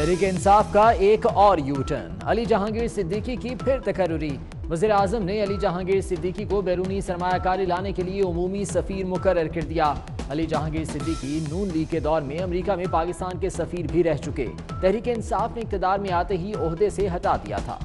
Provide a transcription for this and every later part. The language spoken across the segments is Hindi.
तहरीक इंसाफ का एक और यू टर्न, अली जहांगीर सिद्दीकी की फिर तकर्रुरी। वज़ीर आज़म ने अली जहांगीर सिद्दीकी को बैरूनी सरमायाकारी लाने के लिए उमूमी सफ़ीर मुकर्रर कर दिया। अली जहांगीर सिद्दीकी नून लीग के दौर में अमेरिका में पाकिस्तान के सफ़ीर भी रह चुके। तहरीक इंसाफ ने इक़्तिदार में आते ही ओहदे से हटा दिया था।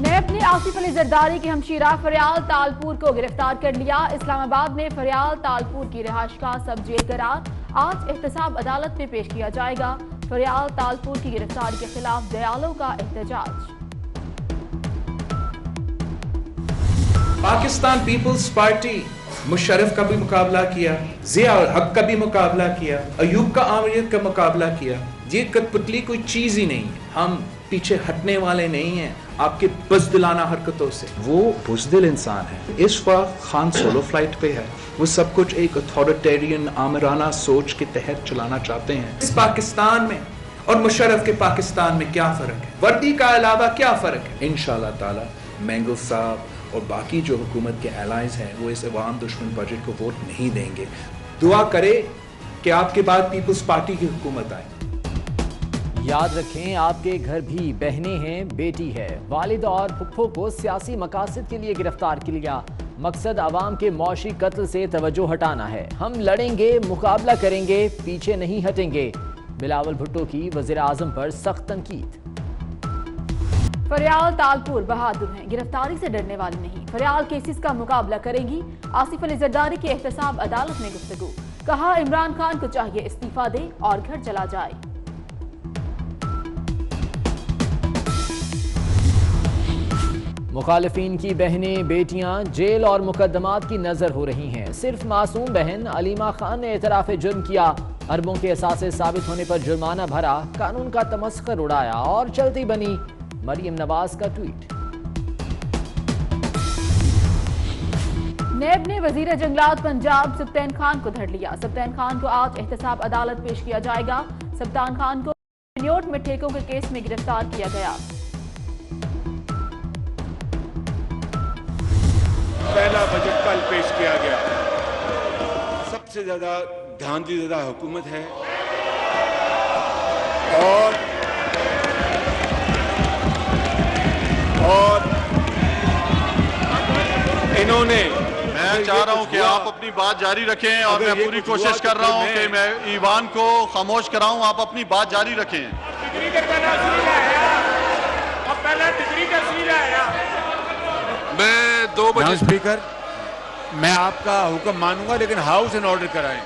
नैब ने आसिफ अली जरदारी के हमशीरा फरियाल तालपुर को गिरफ्तार कर लिया। इस्लामाबाद में फरियाल तालपुर की रिहाइश का सब जेल करार आज एहतसाब अदालत में पेश किया जाएगा। फरियाल तालपुर की गिरफ्तारी के खिलाफ दयालों का एहतजाज। पाकिस्तान पीपल्स पार्टी मुशर्रफ का भी मुकाबला किया, ज़िया उल हक का भी मुकाबला किया, अयूब का आमरीत का मुकाबला किया। ये कठपुतली कोई चीज ही नहीं है। हम पीछे हटने वाले नहीं हैं आपके बुज़दिलाना हरकतों से। वो बुज़दिल इंसान है। इस वक्त खान सोलो फ्लाइट पे है। वो सब कुछ एक अथॉरिटेरियन आमराना सोच के तहत चलाना चाहते हैं। इस पाकिस्तान में और मुशर्रफ के पाकिस्तान में क्या फर्क है? वर्दी का अलावा क्या फर्क है? इंशाअल्लाह ताला मैंगल साहब और बाकी जो हुकूमत के एलाइज हैं वो इस अवाम दुश्मन बजट को वोट नहीं देंगे। दुआ करे कि आपके बाद पीपल्स पार्टी की हुकूमत आए। याद रखें, आपके घर भी बहनें हैं, बेटी है। वालिद और फुफ्फो को सियासी मकासद के लिए गिरफ्तार किया। मकसद आवाम के मौशी कत्ल से तवज्जो हटाना है। हम लड़ेंगे, मुकाबला करेंगे, पीछे नहीं हटेंगे। बिलावल भुट्टो की वज़ीर आज़म पर सख्त तनकीद। फरियाल तालपुर बहादुर हैं, गिरफ्तारी से डरने वाले नहीं। फरियाल केसेस का मुकाबला करेंगी। आसिफ अली जरदारी की एहतसाब अदालत में गुफ्तगू। कहा इमरान खान को चाहिए इस्तीफा दे और घर चला जाए। मुखालिफिन की बहनें, बेटियां जेल और मुकदमात की नजर हो रही हैं। सिर्फ मासूम बहन अलीमा खान ने एतराफ जुर्म किया। अरबों के असासे साबित होने पर जुर्माना भरा, कानून का तमस्खर उड़ाया और चलती बनी मरियम नवाज का ट्वीट। नैब ने वजीर जंगलात पंजाब सब्तैन खान को धर लिया। सब्तैन खान को आज एहतसाब अदालत पेश किया जाएगा। सब्तैन खान को न्यूयॉर्क में ठेकों के केस में गिरफ्तार किया गया। पहला बजट कल पेश किया गया। सबसे ज्यादा ध्यान दी ज्यादा हुकूमत है और इन्होंने, मैं चाह रहा हूं कि आप अपनी बात जारी रखें और मैं पूरी कोशिश कर रहा हूं कि मैं ईवान को खामोश कराऊं। आप अपनी बात जारी रखें। मैं 2 बजे स्पीकर, मैं आपका हुक्म मानूंगा लेकिन हाउस इन ऑर्डर कराएं।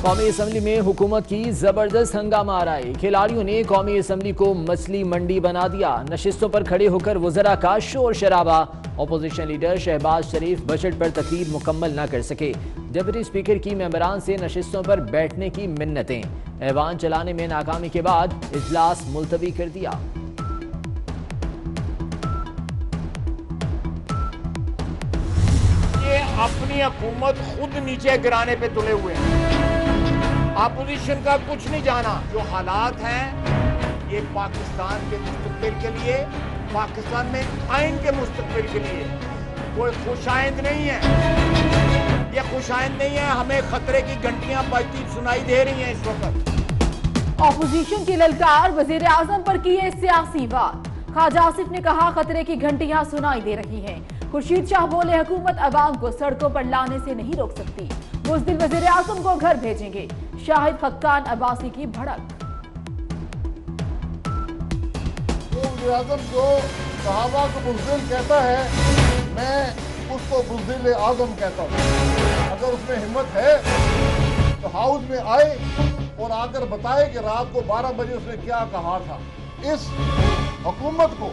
कौमी असम्बली में हुकूमत की जबरदस्त हंगामा आराई। खिलाड़ियों ने कौमी असम्बली को मछली मंडी बना दिया। नशिस्तों पर खड़े होकर वज़रा का शोर शराबा। अपोजिशन लीडर शहबाज शरीफ बजट पर तकरीर मुकम्मल न कर सके। डिप्टी स्पीकर की मेंबरान से नशिस्तों पर बैठने की मिन्नतें। ऐवान चलाने में नाकामी के बाद इजलास मुलतवी कर दिया। अपनी हुकूमत खुद नीचे गिराने पे तुले हुए हैं। अपोजिशन का कुछ नहीं जाना। जो हालात हैं ये पाकिस्तान के मुस्तकबिल के लिए, पाकिस्तान में आइन के मुस्तकबिल के लिए कोई खुशाइंद नहीं है। ये खुशाइंद नहीं है। हमें खतरे की घंटियां बजती सुनाई दे रही हैं इस वक्त। अपोजिशन की ललकार वजीर आजम पर की है सियासी वार। ख्वाजा आसिफ ने कहा खतरे की घंटियां सुनाई दे रही हैं। खुर्शीद शाह बोले हुकूमत अवाम को सड़कों पर लाने से नहीं रोक सकती। बुज़दिल वज़ीर आज़म को घर भेजेंगे। शाहिद खक्कान अब्बासी की भड़क। वज़ीर आज़म जो सहाबा को बुज़दिल कहता है, मैं उसको बुज़दिल आज़म कहता हूँ। अगर उसमें हिम्मत है तो हाउस में आए और आकर बताए कि रात को 12 बजे उसने क्या कहा था। इस हुकूमत को,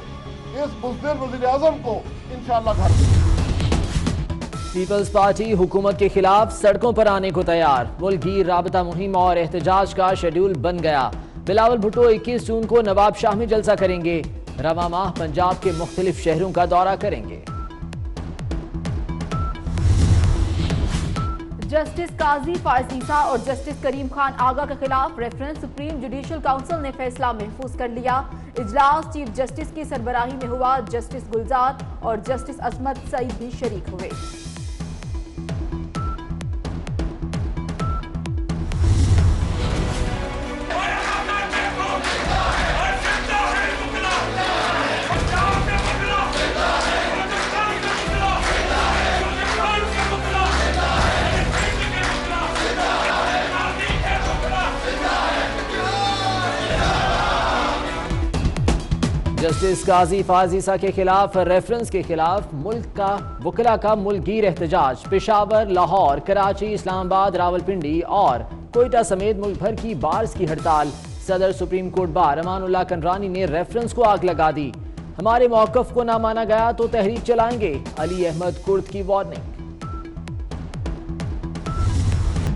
इस बुज़दिल वज़ीर आज़म को इंशाअल्लाह घर। पीपल्स पार्टी हुकूमत के खिलाफ सड़कों पर आने को तैयार। मुल्की राबता मुहिम और एहतजाज का शेड्यूल बन गया। बिलावल भुट्टो 21 जून को नवाब शाह में जलसा करेंगे। रवा माह पंजाब के मुख्तलिफ शहरों का दौरा करेंगे। जस्टिस काजी फायजीसा और जस्टिस करीम खान आगा के खिलाफ रेफरेंस सुप्रीम जुडिशियल काउंसिल ने फैसला महफूज कर लिया। इजलास चीफ जस्टिस की सरबराही में हुआ। जस्टिस गुलजार और जस्टिस असमत सईद भी शरीक हुए। जस्टिस काजी फाजीसा के खिलाफ रेफरेंस के खिलाफ वकला का मुल्कगीर एहतजाज। पेशावर, लाहौर, कराची, इस्लामाबाद, रावलपिंडी और कोयटा समेत मुल्क भर की बार्स की हड़ताल। सदर supreme court bar Amanullah Kandrani ने रेफरेंस को आग लगा दी। हमारे मौकफ को ना माना गया तो तहरीक चलाएंगे, अली अहमद कुर्द की वार्निंग।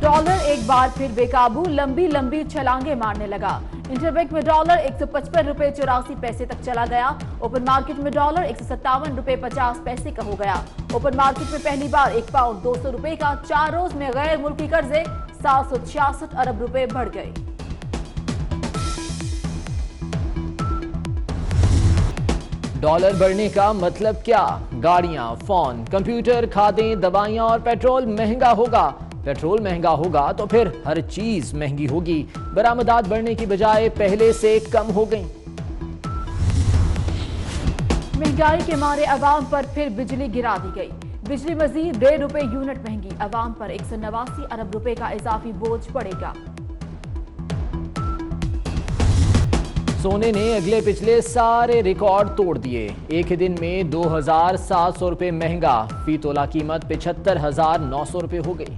डॉलर एक बार फिर बेकाबू, लंबी लंबी छलांगे मारने लगा। इंटरबैंक में डॉलर 155 रुपए 84 पैसे तक चला गया। ओपन मार्केट में डॉलर 157 रुपए 50 पैसे का हो गया। ओपन मार्केट में पहली बार 1 पाउंड 200 रुपए का। 4 रोज में गैर मुल्की कर्जे 766 अरब रुपए बढ़ गए। डॉलर बढ़ने का मतलब क्या? गाड़ियां, फोन, कंप्यूटर, खादें, दवाइयां और पेट्रोल महंगा होगा। पेट्रोल महंगा होगा तो फिर हर चीज महंगी होगी। बरामदात बढ़ने की बजाय पहले से कम हो गई। महंगाई के मारे अवाम पर फिर बिजली गिरा दी गई। बिजली मजीद 1.5 रुपए यूनिट महंगी। अवाम पर 189 अरब रुपए का इजाफी बोझ पड़ेगा। सोने ने अगले पिछले सारे रिकॉर्ड तोड़ दिए। एक ही दिन में 2700 रुपए महंगा। फी तोला कीमत 75,900 रुपए हो गई।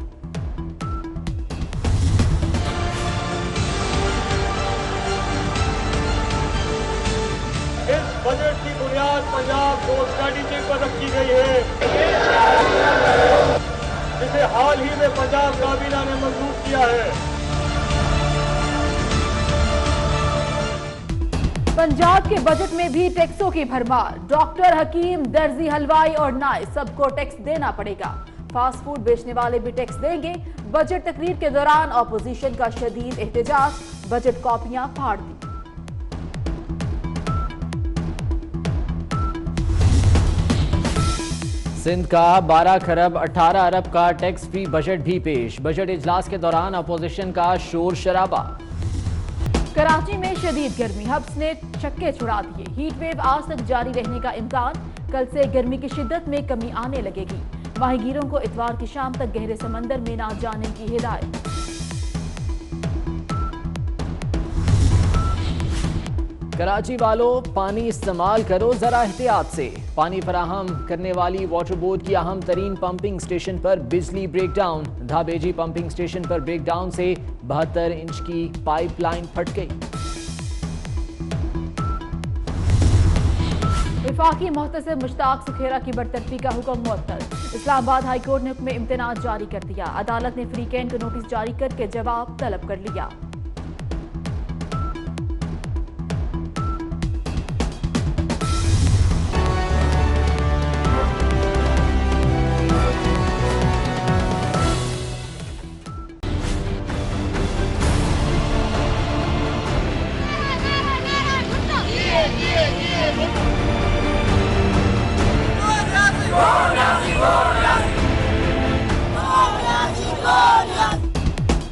इस बजट की बुनियाद पंजाब को स्ट्रेटेजी पर रखी गई है, जिसे हाल ही में पंजाब काबीना ने मंजूर किया है। पंजाब के बजट में भी टैक्सों की भरमार। डॉक्टर, हकीम, दर्जी, हलवाई और नाई सबको टैक्स देना पड़ेगा। फास्ट फूड बेचने वाले भी टैक्स देंगे। बजट तकरीर के दौरान ऑपोजिशन का शदीद एहतजाज। बजट कॉपियां फाड़ दी। सिंध का 12 खरब 18 अरब का टैक्स फ्री बजट भी पेश। बजट इजलास के दौरान अपोजिशन का शोर शराबा। कराची में शदीद गर्मी, हब्स ने छक्के छुड़ा दिए। हीट वेव आज तक जारी रहने का इम्कान। कल से गर्मी की शिद्दत में कमी आने लगेगी। माहीगीरों को इतवार की शाम तक गहरे समंदर में ना जाने की हिदायत। कराची वालों, पानी इस्तेमाल करो जरा एहतियात से। पानी फराहम करने वाली वाटर बोर्ड की अहम तरीन पंपिंग स्टेशन पर बिजली ब्रेकडाउन। धाबेजी पंपिंग स्टेशन पर ब्रेकडाउन से 72 इंच की पाइपलाइन फट गई। वफाकी मुहतसिब मुश्ताक सुखेरा की बरतरफी का हुक्म मुअत्तल। इस्लामाबाद हाई कोर्ट ने हुक्म इम्तनाज जारी कर दिया। अदालत ने फ्री कैन को नोटिस जारी करके जवाब तलब कर लिया।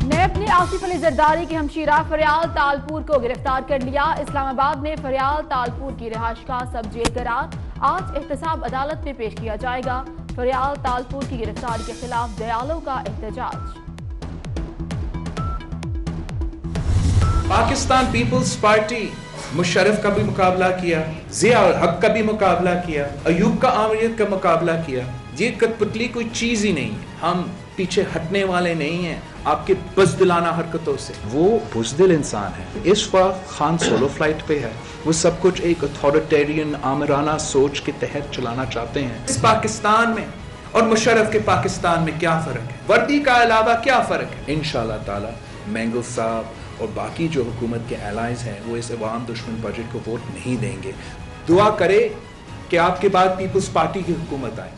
नैब ने आसिफ अली जरदारी के हमशीरा फरियाल तालपुर को गिरफ्तार कर लिया। इस्लामाबाद में फरियाल तालपुर की रिहाइशगाह सब जेल करार। आज एहतसाब अदालत में पेश किया जाएगा। फरियाल तालपुर की गिरफ्तारी के खिलाफ दयालों का एहतजाज। पाकिस्तान पीपल्स पार्टी मुशर्रफ का भी मुकाबला किया, ज़िया हक का भी मुकाबला किया, अयूब का आमरीत का मुकाबला किया। ये कठपुतली कोई चीज़ ही नहीं है। हम पीछे हटने वाले नहीं हैं आपके बुज़दिलाना हरकतों से। वो बुज़दिल इंसान है। इस वक्त खान सोलो फ्लाइट पे है। वो सब कुछ एक अथॉरिटेरियन आमराना सोच के तहत चलाना चाहते हैं। इस पाकिस्तान में और मुशर्रफ के पाकिस्तान में क्या फ़र्क है? वर्दी का अलावा क्या फ़र्क है? इंशाअल्लाह ताला मैंगल साहब और बाकी जो हुकूमत के एलाइज हैं वो इस अवाम दुश्मन बजट को वोट नहीं देंगे। दुआ करे कि आपके बाद पीपल्स पार्टी की हुकूमत आए।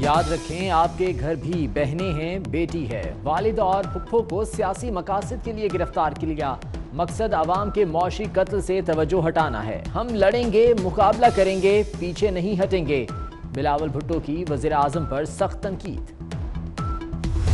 याद रखें, आपके घर भी बहनें हैं, बेटी है। वालिद और फुफ्फो को सियासी मकासद के लिए गिरफ्तार किया गया। मकसद आवाम के मौशी कत्ल से तवज्जो हटाना है। हम लड़ेंगे, मुकाबला करेंगे, पीछे नहीं हटेंगे। बिलावल भुट्टो की वज़ीर आज़म पर सख्त तनकीद।